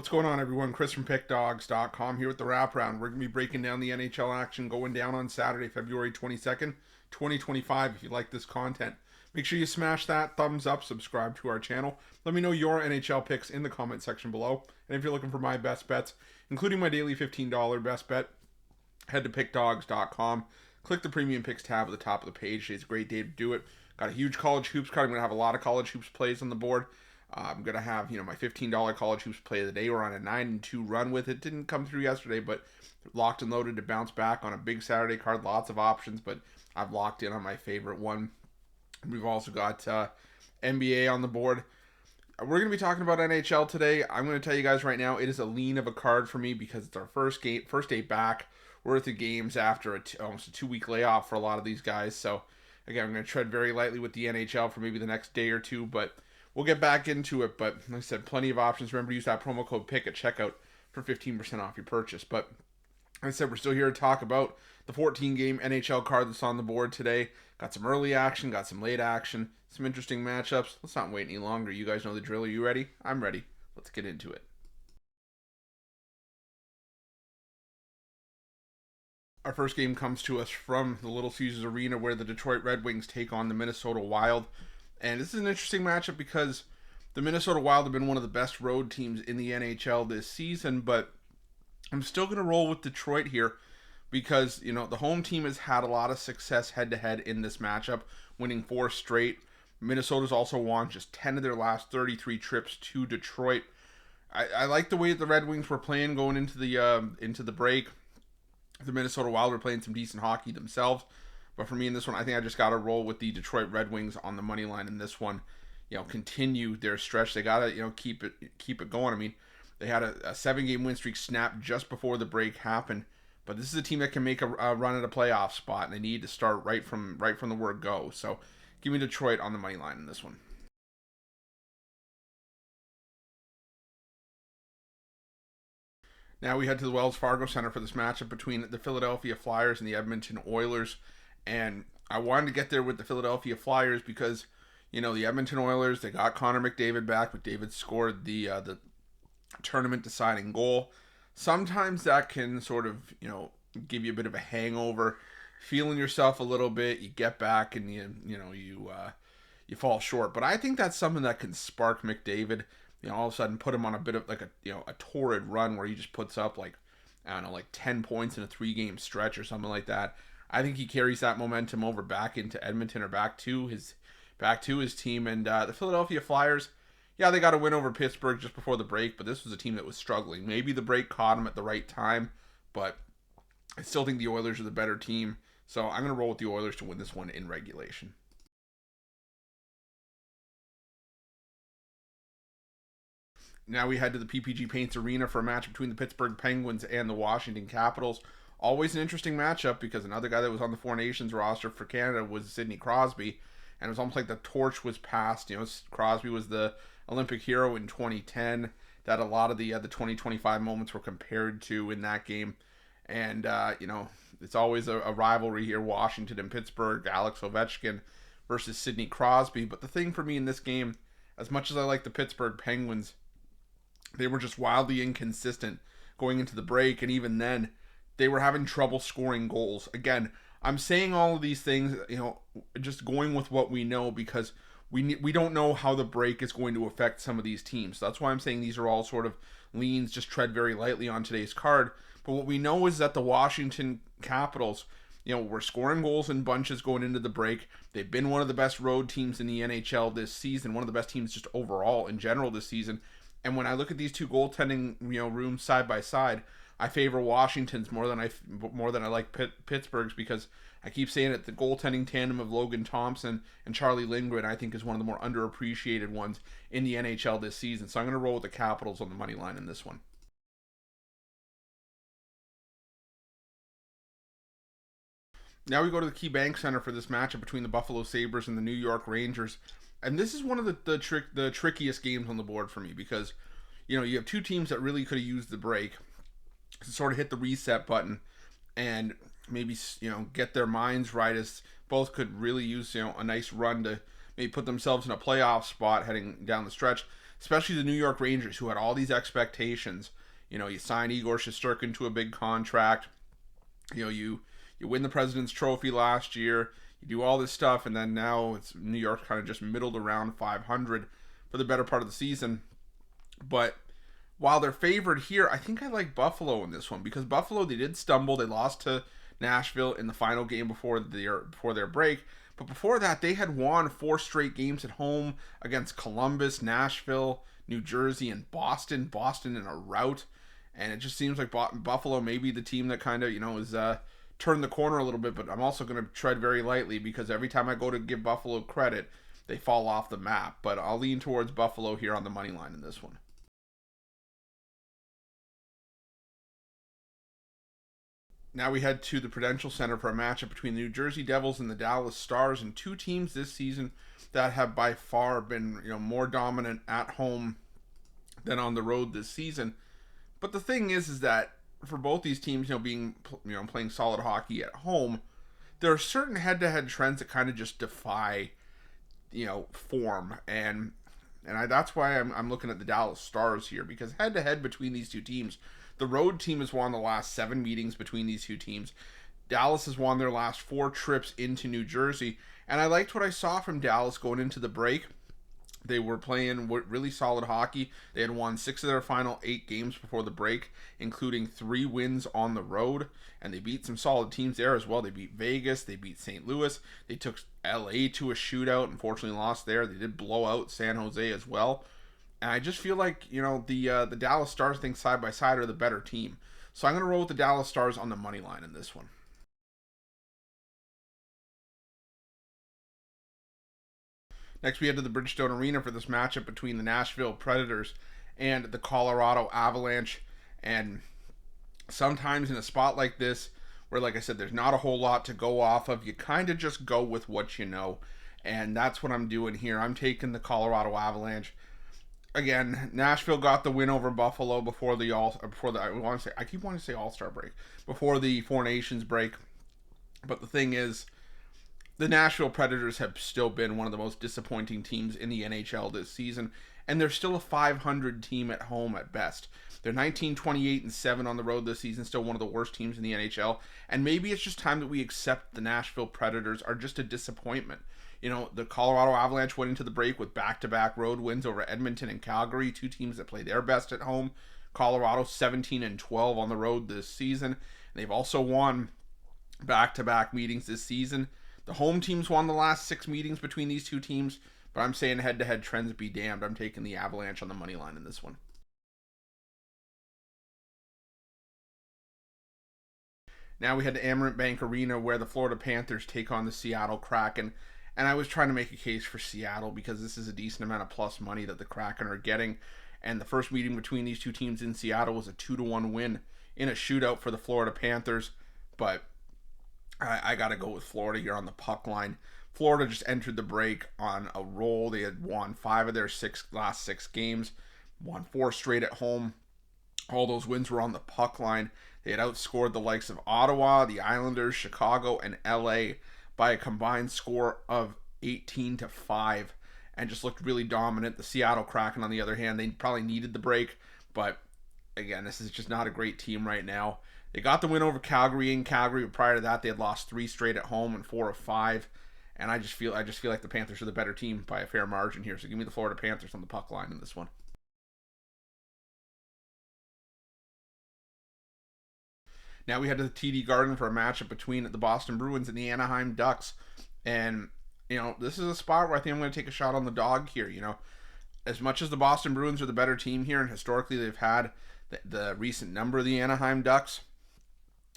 What's going on, everyone? Chris from Pickdawgz.com here with the Wraparound. We're going to be breaking down the NHL action going down on Saturday, February 22nd, 2025. If you like this content, make sure you smash that thumbs up, subscribe to our channel. Let me know your NHL picks in the comment section below. And if you're looking for my best bets, including my daily $15 best bet, head to Pickdawgz.com. Click the Premium Picks tab at the top of the page. It's a great day to do it. Got a huge college hoops card. I'm going to have a lot of college hoops plays on the board. I'm going to have, my $15 college hoops play of the day. We're on a 9-2 run with it. Didn't come through yesterday, but locked and loaded to bounce back on a big Saturday card. Lots of options, but I've locked in on my favorite one. We've also got NBA on the board. We're going to be talking about NHL today. I'm going to tell you guys right now, it is a lean of a card for me because it's our first day back worth of games after almost a 2-week layoff for a lot of these guys. So, again, I'm going to tread very lightly with the NHL for maybe the next day or two, but we'll get back into it. But like I said, plenty of options. Remember to use that promo code PICK at checkout for 15% off your purchase. But like I said, we're still here to talk about the 14-game NHL card that's on the board today. Got some early action, got some late action, some interesting matchups. Let's not wait any longer. You guys know the drill. Are you ready? I'm ready. Let's get into it. Our first game comes to us from the Little Caesars Arena, where the Detroit Red Wings take on the Minnesota Wild. And this is an interesting matchup because the Minnesota Wild have been one of the best road teams in the NHL this season, but I'm still going to roll with Detroit here because, the home team has had a lot of success head-to-head in this matchup, winning 4 straight. Minnesota's also won just 10 of their last 33 trips to Detroit. I like the way that the Red Wings were playing going into the break. The Minnesota Wild were playing some decent hockey themselves. But for me in this one, I think I just got to roll with the Detroit Red Wings on the money line in this one. Continue their stretch. They got to, keep it going. I mean, they had a 7-game win streak snap just before the break happened. But this is a team that can make a run at a playoff spot, and they need to start right from the word go. So give me Detroit on the money line in this one. Now we head to the Wells Fargo Center for this matchup between the Philadelphia Flyers and the Edmonton Oilers. And I wanted to get there with the Philadelphia Flyers because, the Edmonton Oilers, they got Connor McDavid back. McDavid scored the tournament deciding goal. Sometimes that can sort of, give you a bit of a hangover, feeling yourself a little bit. You get back and you fall short. But I think that's something that can spark McDavid. All of a sudden put him on a bit of like a torrid run where he just puts up like 10 points in a 3-game stretch or something like that. I think he carries that momentum over back into Edmonton or back to his team. And the Philadelphia Flyers, yeah, they got a win over Pittsburgh just before the break, but this was a team that was struggling. Maybe the break caught them at the right time, but I still think the Oilers are the better team. So I'm going to roll with the Oilers to win this one in regulation. Now we head to the PPG Paints Arena for a match between the Pittsburgh Penguins and the Washington Capitals. Always an interesting matchup because another guy that was on the Four Nations roster for Canada was Sidney Crosby. And it was almost like the torch was passed. Crosby was the Olympic hero in 2010 that a lot of the 2025 moments were compared to in that game. And, it's always a rivalry here, Washington and Pittsburgh, Alex Ovechkin versus Sidney Crosby. But the thing for me in this game, as much as I like the Pittsburgh Penguins, they were just wildly inconsistent going into the break, and even then, they were having trouble scoring goals. Again, I'm saying all of these things, just going with what we know because we don't know how the break is going to affect some of these teams. So that's why I'm saying these are all sort of leans, just tread very lightly on today's card. But what we know is that the Washington Capitals, were scoring goals in bunches going into the break. They've been one of the best road teams in the NHL this season, one of the best teams just overall in general this season. And when I look at these two goaltending, rooms side by side, I favor Washington's more than I like Pittsburgh's because I keep saying it. The goaltending tandem of Logan Thompson and Charlie Lindgren, I think, is one of the more underappreciated ones in the NHL this season. So I'm going to roll with the Capitals on the money line in this one. Now we go to the KeyBank Center for this matchup between the Buffalo Sabres and the New York Rangers. And this is one of the trickiest games on the board for me because, you have two teams that really could have used the break to sort of hit the reset button and maybe, get their minds right, as both could really use, a nice run to maybe put themselves in a playoff spot heading down the stretch. especially the New York Rangers, who had all these expectations. You sign Igor Shesterkin to a big contract. You win the President's Trophy last year. You do all this stuff, and then now it's New York kind of just middled around 500 for the better part of the season. But while they're favored here, I think I like Buffalo in this one, because Buffalo, they did stumble. They lost to Nashville in the final game before their break. But before that, they had won 4 straight games at home against Columbus, Nashville, New Jersey, and Boston. Boston in a rout. And it just seems like Buffalo may be the team that kind of, is turned the corner a little bit. But I'm also going to tread very lightly, because every time I go to give Buffalo credit, they fall off the map. But I'll lean towards Buffalo here on the money line in this one. Now we head to the Prudential Center for a matchup between the New Jersey Devils and the Dallas Stars, and two teams this season that have by far been more dominant at home than on the road this season. But the thing is that for both these teams, playing solid hockey at home, there are certain head-to-head trends that kind of just defy form, and that's why I'm looking at the Dallas Stars here, because head-to-head between these two teams, the road team has won the last 7 meetings between these two teams. Dallas has won their last 4 trips into New Jersey, and I liked what I saw from Dallas going into the break. They were playing really solid hockey. They had won 6 of their final 8 games before the break, including 3 wins on the road, and they beat some solid teams there as well. They beat Vegas, they beat St. Louis, they took LA to a shootout, unfortunately lost there. They did blow out San Jose as well. And I just feel like, the Dallas Stars, I think, side by side are the better team. So I'm going to roll with the Dallas Stars on the money line in this one. Next, we head to the Bridgestone Arena for this matchup between the Nashville Predators and the Colorado Avalanche. And sometimes in a spot like this, where, like I said, there's not a whole lot to go off of, you kind of just go with what you know. And that's what I'm doing here. I'm taking the Colorado Avalanche. Again, Nashville got the win over Buffalo before the I keep wanting to say All-Star break, before the Four Nations break. But the thing is, the Nashville Predators have still been one of the most disappointing teams in the NHL this season, and they're still a 500 team at home at best. They're 19-28-7 on the road this season, still one of the worst teams in the NHL, and maybe it's just time that we accept the Nashville Predators are just a disappointment. The Colorado Avalanche went into the break with back-to-back road wins over Edmonton and Calgary, 2 teams that play their best at home. Colorado 17-12 on the road this season. They've also won back-to-back meetings this season. The home teams won the last 6 meetings between these two teams, but I'm saying head-to-head trends be damned. I'm taking the Avalanche on the money line in this one. Now we head to Amerant Bank Arena, where the Florida Panthers take on the Seattle Kraken. And I was trying to make a case for Seattle, because this is a decent amount of plus money that the Kraken are getting. And the first meeting between these two teams in Seattle was a 2-1 win in a shootout for the Florida Panthers. But I got to go with Florida here on the puck line. Florida just entered the break on a roll. They had won 5 of their last 6 games, won 4 straight at home. All those wins were on the puck line. They had outscored the likes of Ottawa, the Islanders, Chicago, and LA by a combined score of 18-5, and just looked really dominant. The Seattle Kraken, on the other hand, they probably needed the break, but again, this is just not a great team right now. They got the win over Calgary in Calgary, but prior to that, they had lost 3 straight at home and 4 of 5. And I just feel like the Panthers are the better team by a fair margin here. So give me the Florida Panthers on the puck line in this one. Now we head to the TD Garden for a matchup between the Boston Bruins and the Anaheim Ducks. And, this is a spot where I think I'm going to take a shot on the dog here. As much as the Boston Bruins are the better team here, and historically they've had the recent number of the Anaheim Ducks,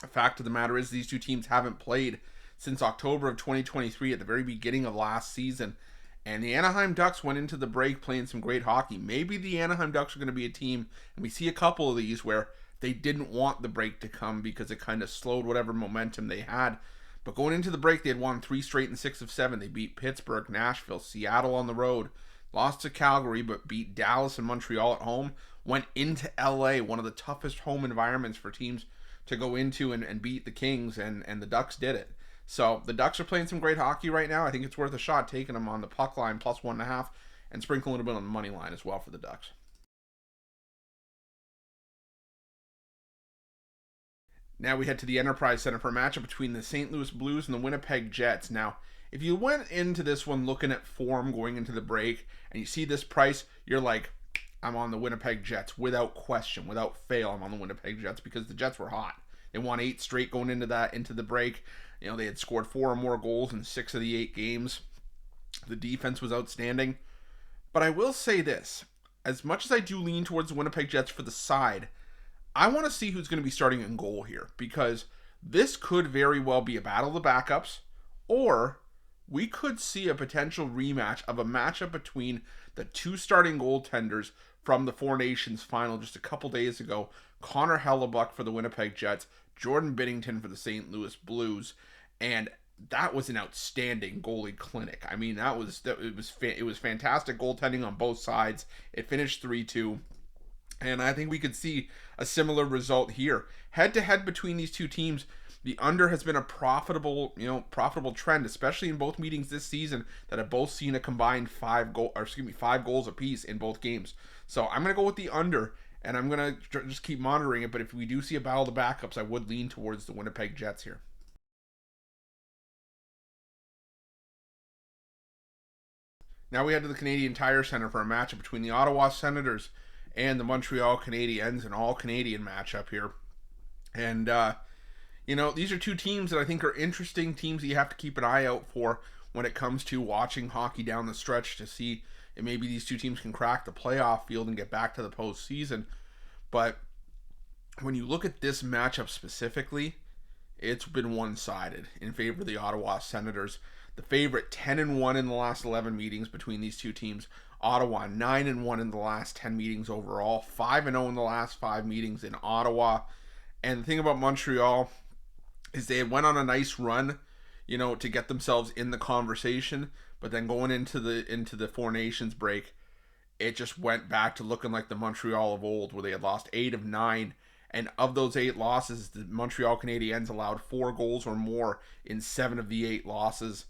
the fact of the matter is these two teams haven't played since October of 2023 at the very beginning of last season. And the Anaheim Ducks went into the break playing some great hockey. Maybe the Anaheim Ducks are going to be a team, and we see a couple of these where they didn't want the break to come because it kind of slowed whatever momentum they had. But going into the break, they had won 3 straight and 6 of 7. They beat Pittsburgh, Nashville, Seattle on the road, lost to Calgary, but beat Dallas and Montreal at home, went into LA, one of the toughest home environments for teams to go into and beat the Kings, and the Ducks did it. So the Ducks are playing some great hockey right now. I think it's worth a shot taking them on the puck line plus 1.5. and sprinkle a little bit on the money line as well for the Ducks. Now we head to the Enterprise Center for a matchup between the St. Louis Blues and the Winnipeg Jets. Now, if you went into this one looking at form going into the break and you see this price, you're like, I'm on the Winnipeg Jets without question, without fail. I'm on the Winnipeg Jets because the Jets were hot. They won 8 straight going into the break. They had scored 4 or more goals in 6 of the 8 games. The defense was outstanding. But I will say this, as much as I do lean towards the Winnipeg Jets for the side, I want to see who's going to be starting in goal here, because this could very well be a battle of the backups, or we could see a potential rematch of a matchup between the 2 starting goaltenders from the Four Nations final just a couple days ago. Connor Hellebuck for the Winnipeg Jets, Jordan Binnington for the St. Louis Blues, and that was an outstanding goalie clinic. I mean, it was fantastic goaltending on both sides. It finished 3-2. And I think we could see a similar result here. Head to head between these two teams, the under has been a profitable trend, especially in both meetings this season that have both seen a combined 5 goals apiece in both games. So I'm going to go with the under, and I'm going to just keep monitoring it. But if we do see a battle of the backups, I would lean towards the Winnipeg Jets here. Now we head to the Canadian Tire Center for a matchup between the Ottawa Senators and the Montreal Canadiens, an all-Canadian matchup here. And, these are two teams that I think are interesting teams that you have to keep an eye out for when it comes to watching hockey down the stretch to see if maybe these two teams can crack the playoff field and get back to the postseason. But when you look at this matchup specifically, it's been one-sided in favor of the Ottawa Senators. The favorite 10-1 in the last 11 meetings between these two teams. Ottawa 9-1 in the last 10 meetings overall, 5-0 in the last 5 meetings in Ottawa. And the thing about Montreal is they went on a nice run, to get themselves in the conversation, but then going into the Four Nations break, it just went back to looking like the Montreal of old, where they had lost 8 of 9, and of those 8 losses, the Montreal Canadiens allowed 4 goals or more in 7 of the 8 losses.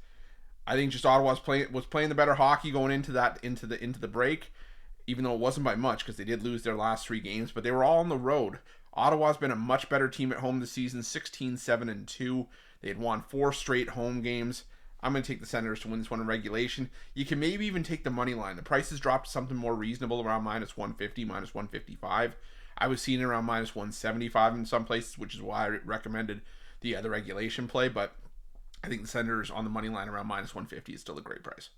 I think just Ottawa was playing the better hockey going into the break, even though it wasn't by much because they did lose their last 3 games, but they were all on the road. Ottawa's been a much better team at home this season, 16-7-2. They had won 4 straight home games. I'm going to take the Senators to win this one in regulation. You can maybe even take the money line. The price has dropped to something more reasonable, around -150, -155. I was seeing it around -175 in some places, which is why I recommended the regulation play, but I think the Senators on the money line around -150 is still a great price.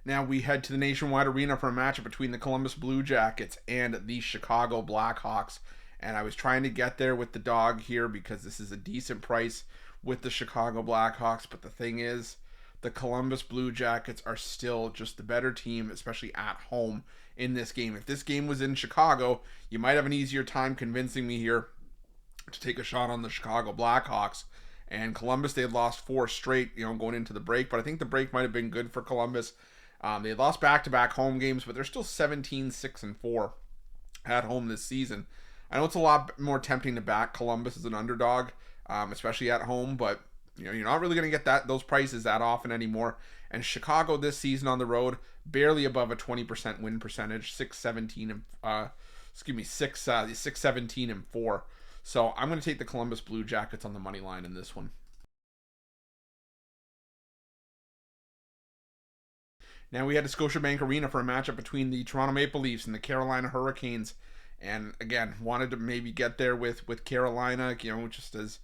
Now we head to the Nationwide Arena for a matchup between the Columbus Blue Jackets and the Chicago Blackhawks. And I was trying to get there with the dog here because this is a decent price with the Chicago Blackhawks. But the thing is, the Columbus Blue Jackets are still just the better team, especially at home in this game. If this game was in Chicago, you might have an easier time convincing me here to take a shot on the Chicago Blackhawks. And Columbus, they had lost 4 straight, going into the break. But I think the break might have been good for Columbus. They had lost back-to-back home games, but they're still 17-6-4 at home this season. I know it's a lot more tempting to back Columbus as an underdog, especially at home, but you're not really going to get those prices that often anymore. And Chicago this season on the road, barely above a 20% win percentage, 6-17-4. So I'm going to take the Columbus Blue Jackets on the money line in this one. Now we head to Scotiabank Arena for a matchup between the Toronto Maple Leafs and the Carolina Hurricanes. And again, wanted to maybe get there with Carolina, just as,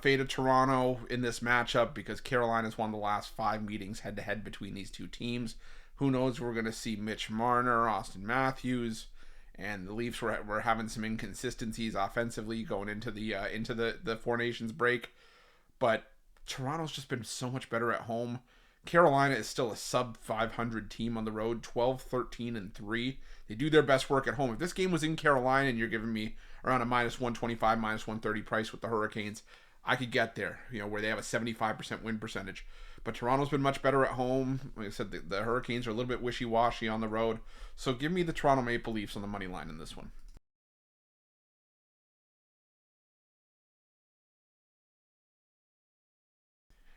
fate of Toronto in this matchup, because Carolina's won the last 5 meetings head-to-head between these two teams. Who knows, we're going to see Mitch Marner, Austin Matthews, and the Leafs were having some inconsistencies offensively going into the Four Nations break. But Toronto's just been so much better at home. Carolina is still a sub-500 team on the road, 12-13-3. They do their best work at home. If this game was in Carolina and you're giving me around a -125, -130 price with the Hurricanes, I could get there, where they have a 75% win percentage. But Toronto's been much better at home. Like I said, the Hurricanes are a little bit wishy-washy on the road. So give me the Toronto Maple Leafs on the money line in this one.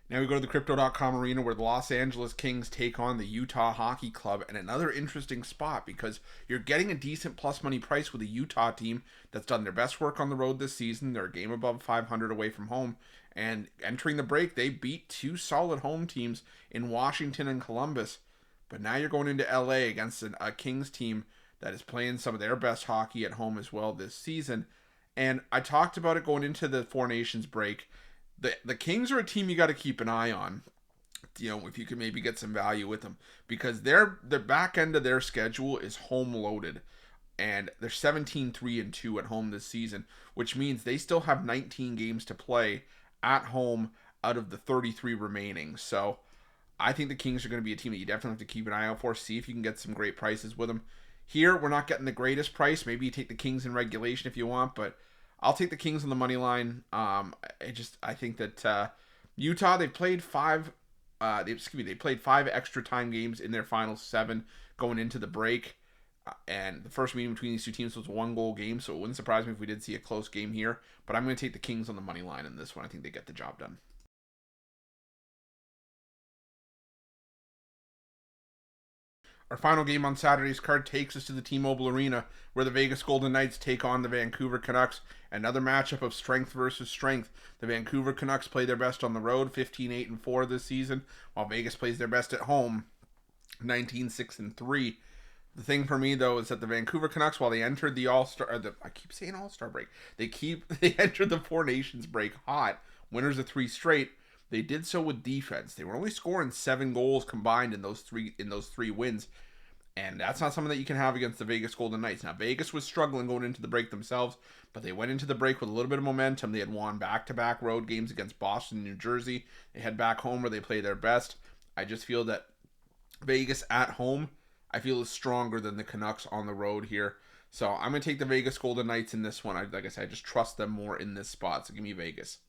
Now we go to the Crypto.com arena where the Los Angeles Kings take on the Utah Hockey Club, and another interesting spot because you're getting a decent plus money price with a Utah team that's done their best work on the road this season. They're a game above 500 away from home, and entering the break, they beat two solid home teams in Washington and Columbus. But now you're going into LA against a Kings team that is playing some of their best hockey at home as well this season. And I talked about it going into the Four Nations break. The Kings are a team you got to keep an eye on, if you can maybe get some value with them, because the back end of their schedule is home loaded, and they're 17-3-2 at home this season, which means they still have 19 games to play at home out of the 33 remaining. So I think the Kings are going to be a team that you definitely have to keep an eye out for, see if you can get some great prices with them. Here, we're not getting the greatest price. Maybe you take the Kings in regulation if you want, but I'll take the Kings on the money line. I think that Utah, they played five extra time games in their final 7 going into the break. And the first meeting between these two teams was a 1-goal game, so it wouldn't surprise me if we did see a close game here. But I'm going to take the Kings on the money line in this one. I think they get the job done. Our final game on Saturday's card takes us to the T-Mobile Arena, where the Vegas Golden Knights take on the Vancouver Canucks. Another matchup of strength versus strength. The Vancouver Canucks play their best on the road, 15-8-4 this season, while Vegas plays their best at home, 19-6-3. The thing for me, though, is that the Vancouver Canucks, while they entered the I keep saying All-Star break, they entered the Four Nations break hot, winners of 3 straight. They did so with defense. They were only scoring 7 goals combined in those three wins, and that's not something that you can have against the Vegas Golden Knights. Now, Vegas was struggling going into the break themselves, but they went into the break with a little bit of momentum. They had won back-to-back road games against Boston and New Jersey. They head back home where they play their best. I just feel that Vegas at home, I feel, is stronger than the Canucks on the road here. So I'm going to take the Vegas Golden Knights in this one. Like I said, I just trust them more in this spot. So give me Vegas.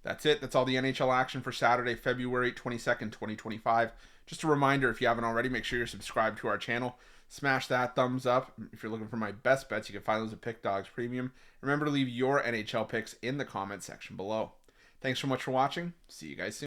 That's it. That's all the NHL action for Saturday, February 22nd, 2025. Just a reminder, if you haven't already, make sure you're subscribed to our channel. Smash that thumbs up. If you're looking for my best bets, you can find those at Pickdawgz Premium. Remember to leave your NHL picks in the comment section below. Thanks so much for watching. See you guys soon.